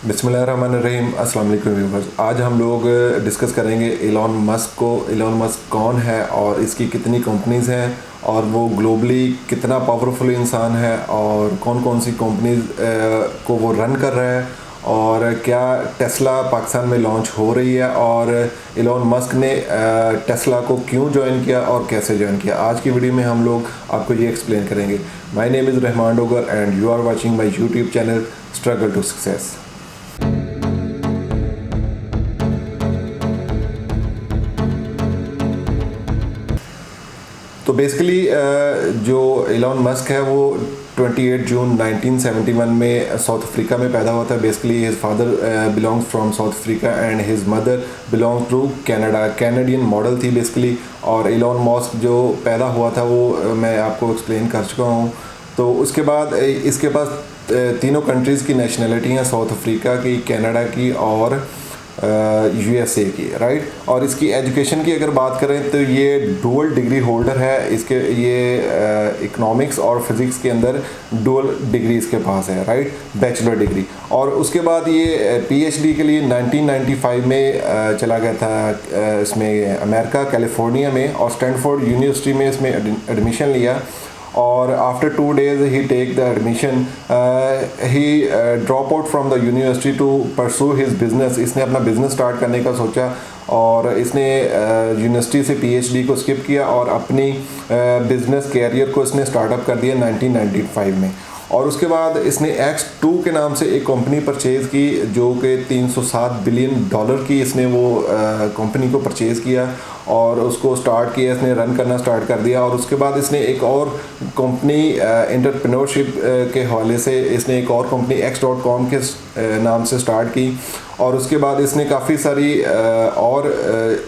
बिस्मिल्लाहिर्रहमानिर्रहीम। अस्सलाम वालेकुम व्यूअर्स। आज हम लोग डिस्कस करेंगे एलन मस्क को। एलन मस्क कौन है और इसकी कितनी कंपनीज़ हैं और वो ग्लोबली कितना पावरफुल इंसान है और कौन कौन सी कंपनीज को वो रन कर रहा है और क्या टेस्ला पाकिस्तान में लॉन्च हो रही है और एलन मस्क ने टेस्ला को क्यों ज्वाइन किया और कैसे ज्वाइन किया। आज की वीडियो में हम लोग आपको ये एक्सप्लेन करेंगे। My name is Rahman Dogar and you are watching my YouTube channel struggle to success. तो बेसिकली जो एलन मस्क है वो 28 जून 1971 में साउथ अफ्रीका में पैदा हुआ था। Basically his father belongs from South Africa and his mother belong to Canada. Canadian model थी बेसिकली। और एलन मस्क जो पैदा हुआ था वो मैं आपको एक्सप्लेन कर चुका हूँ। तो उसके बाद इसके पास तीनों कंट्रीज़ की नेशनलिटी हैं, साउथ अफ्रीका की, कनाडा की और यूएसए की, राइट। और इसकी एजुकेशन की अगर बात करें तो ये डुअल डिग्री होल्डर है। इसके ये इकोनॉमिक्स और फिज़िक्स के अंदर डुअल डिग्री इसके पास है, राइट, बैचलर डिग्री। और उसके बाद ये पीएचडी के लिए 1995 में चला गया था इसमें अमेरिका कैलिफोर्निया में और स्टैनफोर्ड यूनिवर्सिटी में इसमें एडमिशन लिया। और आफ्टर 2 days ही take the admission he drop out from the university to pursue his business. इसने अपना बिजनेस स्टार्ट करने का सोचा और इसने यूनिवर्सिटी से पीएचडी को स्किप किया और अपनी बिजनेस कैरियर को इसने स्टार्टअप कर दिया 1995 में। और उसके बाद इसने X2 के नाम से एक कंपनी परचेज़ की जो कि $307 बिलियन की इसने वो कंपनी को परचेज़ किया और उसको स्टार्ट किया, इसने रन करना स्टार्ट कर दिया। और उसके बाद इसने एक और कंपनी एंटरप्रेन्योरशिप के हवाले से इसने एक और कंपनी X.com के नाम से स्टार्ट की। और उसके बाद इसने काफ़ी सारी और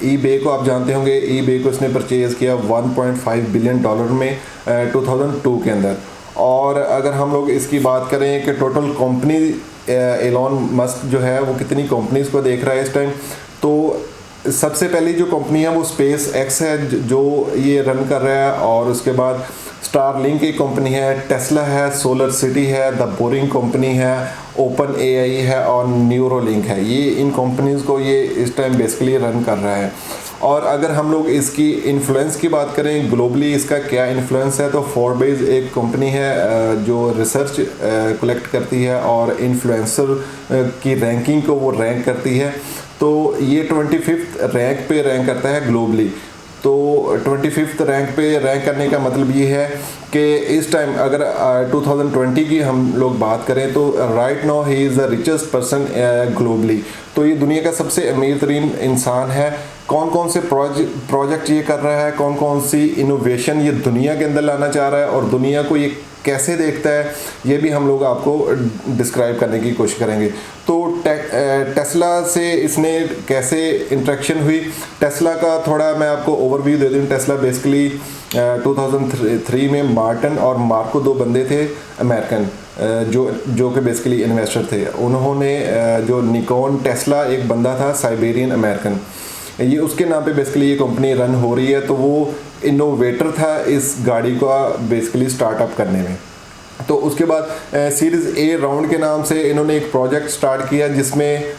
eBay को आप जानते होंगे, eBay को इसने परचेज़ किया $1.5 बिलियन में 2002 के अंदर। और अगर हम लोग इसकी बात करें कि टोटल कंपनी एलन मस्क जो है वो कितनी कंपनीज़ को देख रहा है इस टाइम, तो सबसे पहली जो कंपनी है वो स्पेस एक्स है जो ये रन कर रहा है। और उसके बाद स्टारलिंक एक कंपनी है, टेस्ला है, सोलर सिटी है, द बोरिंग कंपनी है, ओपन एआई है और न्यूरोलिंक है। ये इन कंपनीज़ को ये इस टाइम बेसिकली रन कर रहा है। और अगर हम लोग इसकी इन्फ्लुएंस की बात करें ग्लोबली इसका क्या इन्फ्लुएंस है, तो फोरबेज एक कंपनी है जो रिसर्च कलेक्ट करती है और इन्फ्लुएंसर की रैंकिंग को वो रैंक करती है। तो ये 25th रैंक पे रैंक करता है ग्लोबली। तो 25th रैंक पे रैंक करने का मतलब ये है कि इस टाइम अगर 2020 की हम लोग बात करें तो right now he is the richest person globally. तो ये दुनिया का सबसे अमीर तरीन इंसान है। कौन कौन से प्रोजेक्ट ये कर रहा है, कौन कौन सी इनोवेशन ये दुनिया के अंदर लाना चाह रहा है और दुनिया को ये कैसे देखता है, ये भी हम लोग आपको डिस्क्राइब करने की कोशिश करेंगे। तो टेस्ला से इसने कैसे इंटरेक्शन हुई, टेस्ला का थोड़ा मैं आपको ओवरव्यू दे दूँ। टेस्ला बेसिकली 2003 में मार्टिन और मार्को दो बंदे थे अमेरिकन जो कि बेसिकली इन्वेस्टर थे। उन्होंने जो निकॉन टेस्ला एक बंदा था साइबेरियन अमेरिकन, ये उसके नाम पे बेसिकली ये कंपनी रन हो रही है। तो वो इनोवेटर था इस गाड़ी का बेसिकली स्टार्टअप करने में। तो उसके बाद सीरीज़ ए राउंड के नाम से इन्होंने एक प्रोजेक्ट स्टार्ट किया जिसमें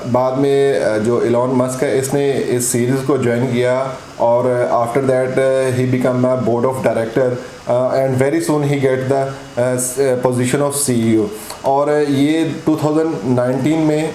बाद में जो एलन मस्क है इसने इस सीरीज़ को ज्वाइन किया और after that he become a board of director and very soon he get the position of CEO. और ये 2019 में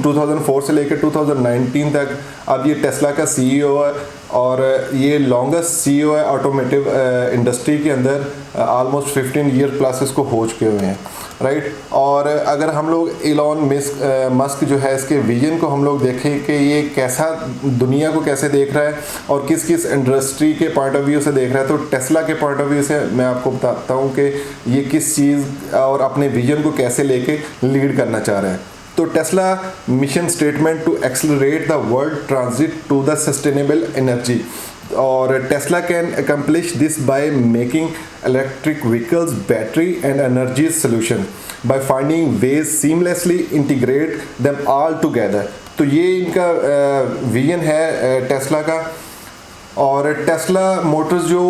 2004 से लेकर 2019 तक अब ये टेस्ला का सीईओ है और ये लॉन्गेस्ट सीईओ है ऑटोमेटिव इंडस्ट्री के अंदर। ऑलमोस्ट 15 ईयर प्लस इसको हो चुके हुए हैं, राइट। और अगर हम लोग एलन मस्क जो है इसके विजन को हम लोग देखें कि ये कैसा दुनिया को कैसे देख रहा है और किस किस इंडस्ट्री के पॉइंट ऑफ व्यू से देख रहा है, तो टेस्ला के पॉइंट ऑफ व्यू से मैं आपको बताता हूँ कि ये किस चीज़ और अपने विजन को कैसे लेके लीड करना चाह रहा है। तो Tesla mission statement to accelerate the world transit to the sustainable energy. और Tesla can accomplish this by making electric vehicles battery and energy solution by finding ways seamlessly integrate them all together. तो ये इनका vision है Tesla का। और Tesla Motors जो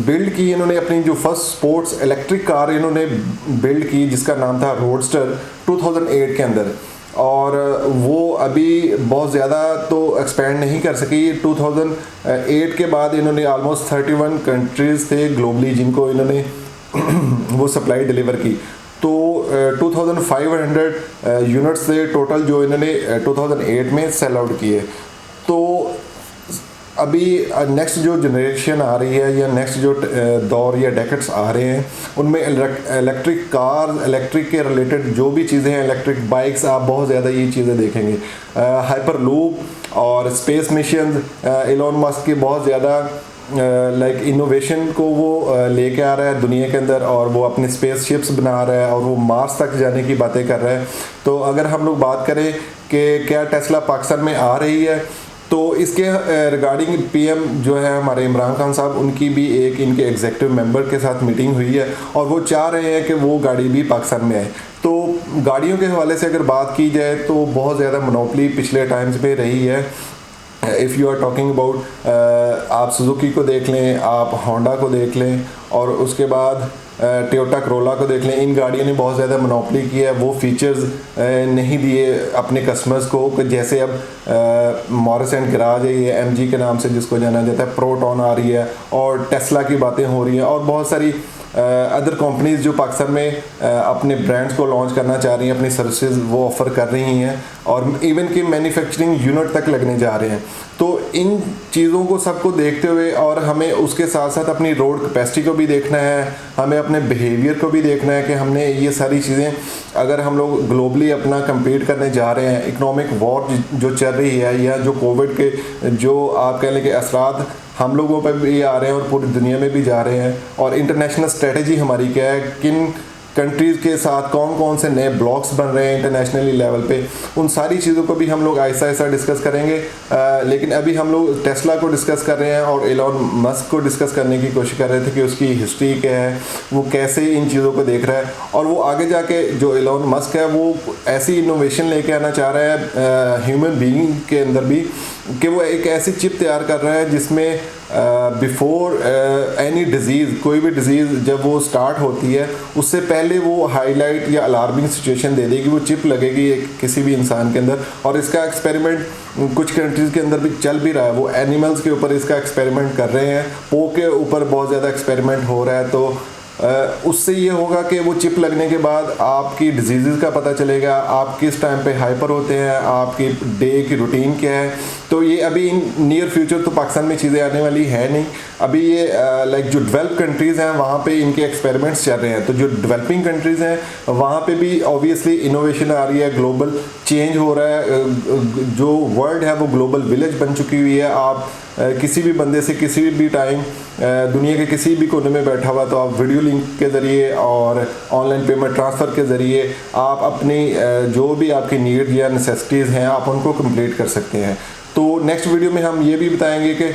build की इन्होंने अपनी जो फर्स्ट स्पोर्ट्स इलेक्ट्रिक कार इन्होंने बिल्ड की जिसका नाम था रोडस्टर 2008 के अंदर। और वो अभी बहुत ज़्यादा तो एक्सपेंड नहीं कर सकी। 2008 के बाद इन्होंने ऑलमोस्ट 31 कंट्रीज़ थे ग्लोबली जिनको इन्होंने वो सप्लाई डिलीवर की। तो 2500 यूनिट्स थे टोटल जो इन्होंने 2008 में सेल आउट किए। तो अभी नेक्स्ट जो जनरेशन आ रही है या नेक्स्ट जो दौर या डेकेड्स आ रहे हैं उनमें इलेक्ट्रिक कार, इलेक्ट्रिक के रिलेटेड जो भी चीज़ें हैं, इलेक्ट्रिक बाइक्स, आप बहुत ज़्यादा ये चीज़ें देखेंगे। हाइपर लूप और स्पेस मिशन, एलोन मस्क की बहुत ज़्यादा लाइक इनोवेशन को वो लेके आ रहा है दुनिया के अंदर, और वो अपने स्पेस शिप्स बना रहा है और वो मार्स तक जाने की बातें कर रहा है। तो अगर हम लोग बात करें कि क्या टेस्ला पाकिस्तान में आ रही है, तो इसके रिगार्डिंग पीएम जो है हमारे इमरान खान साहब, उनकी भी एक इनके एग्जीक्यूटिव मेंबर के साथ मीटिंग हुई है और वो चाह रहे हैं कि वो गाड़ी भी पाकिस्तान में आए। तो गाड़ियों के हवाले से अगर बात की जाए तो बहुत ज़्यादा मोनोपोली पिछले टाइम्स में रही है। If you are talking about, आप सुजुकी को देख लें, आप होंडा को देख लें, और उसके बाद टोयोटा करोला को देख लें, इन गाड़ियों ने बहुत ज़्यादा मोनोपोली किया है। वो फीचर्स नहीं दिए अपने कस्टमर्स को, जैसे अब मॉरिस एंड गराज है, ये एमजी के नाम से जिसको जाना जाता है, प्रोटॉन आ रही है, और टेस्ला की बातें हो रही हैं, और बहुत सारी अदर कंपनीज जो पाकिस्तान में अपने ब्रांड्स को लॉन्च करना चाह रही हैं, अपनी सर्विसेज वो ऑफ़र कर रही हैं, और इवन कि मैन्युफैक्चरिंग यूनिट तक लगने जा रहे हैं। तो इन चीज़ों को सबको देखते हुए, और हमें उसके साथ साथ अपनी रोड कैपेसिटी को भी देखना है, हमें अपने बिहेवियर को भी देखना है कि हमने ये सारी चीज़ें, अगर हम लोग ग्लोबली अपना compete करने जा रहे हैं, इकोनॉमिक वॉर जो चल रही है, या जो कोविड के जो आप कह लें कि असरात हम लोगों पर भी आ रहे हैं और पूरी दुनिया में भी जा रहे हैं, और इंटरनेशनल स्ट्रेटजी हमारी क्या है, किन कंट्रीज़ के साथ कौन कौन से नए ब्लॉक्स बन रहे हैं इंटरनेशनली लेवल पे, उन सारी चीज़ों को भी हम लोग आहिस्ता आहिस्ता डिस्कस करेंगे। लेकिन अभी हम लोग टेस्ला को डिस्कस कर रहे हैं और एलोन मस्क को डिस्कस करने की कोशिश कर रहे थे कि उसकी हिस्ट्री क्या है, वो कैसे इन चीज़ों को देख रहा है, और वो आगे जाके जो एलोन मस्क है वो ऐसी इनोवेशन लेके आना चाह रहा है ह्यूमन बीइंग के अंदर भी, कि वो एक ऐसी चिप तैयार कर रहा है जिसमें बिफोर एनी डिज़ीज़, कोई भी डिज़ीज़ जब वो स्टार्ट होती है उससे पहले वो हाईलाइट या अलार्मिंग सिचुएशन दे देगी, वो चिप लगेगी किसी भी इंसान के अंदर। और इसका एक्सपेरिमेंट कुछ कंट्रीज़ के अंदर भी चल भी रहा है, वो एनिमल्स के ऊपर इसका एक्सपेरिमेंट कर रहे हैं, पो के ऊपर बहुत ज़्यादा एक्सपेरिमेंट हो रहा है। तो उससे ये होगा कि वो चिप लगने के बाद आपकी डिजीज़ का पता चलेगा, आप किस टाइम पे हाइपर होते हैं, आपकी डे की रूटीन क्या है। तो ये अभी इन नियर फ्यूचर तो पाकिस्तान में चीज़ें आने वाली है नहीं, अभी ये लाइक जो डेवलप कंट्रीज़ हैं वहाँ पे इनके एक्सपेरिमेंट्स चल रहे हैं। तो जो डेवलपिंग कंट्रीज़ हैं वहाँ पे भी ऑब्वियसली इनोवेशन आ रही है, ग्लोबल चेंज हो रहा है, जो वर्ल्ड है वो ग्लोबल विलेज बन चुकी हुई है। आप किसी भी बंदे से किसी भी टाइम दुनिया के किसी भी कोने में बैठा हुआ, तो आप वीडियो लिंक के ज़रिए और ऑनलाइन पेमेंट ट्रांसफ़र के ज़रिए आप अपनी जो भी आपकी नीड्स या नेसेसिटीज़ हैं आप उनको कंप्लीट कर सकते हैं। तो नेक्स्ट वीडियो में हम ये भी बताएंगे कि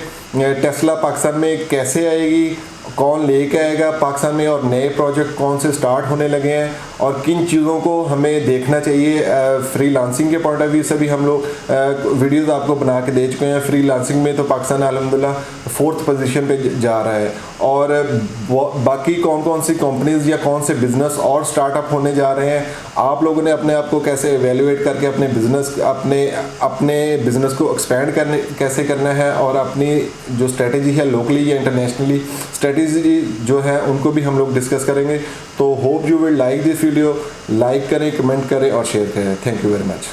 टेस्ला पाकिस्तान में कैसे आएगी, कौन लेके आएगा पाकिस्तान में, और नए प्रोजेक्ट कौन से स्टार्ट होने लगे हैं, और किन चीज़ों को हमें देखना चाहिए। फ्रीलांसिंग के पॉइंट ऑफ व्यू से भी हम लोग वीडियोस आपको बना के दे चुके हैं। फ्रीलांसिंग में तो पाकिस्तान अल्हम्दुलिल्लाह 4th पोजीशन पे जा रहा है, और बाकी कौन कौन सी कंपनीज या कौन से बिज़नेस और स्टार्टअप होने जा रहे हैं, आप लोगों ने अपने आप को कैसे एवेल्युएट करके अपने बिज़नेस को एक्सपेंड करने कैसे करना है, और अपनी जो स्ट्रेटजी है लोकली या इंटरनेशनली स्ट्रेटजी जो है उनको भी हम लोग डिस्कस करेंगे। तो hope you will like this video, like करें, कमेंट करें और शेयर करें। Thank you very much.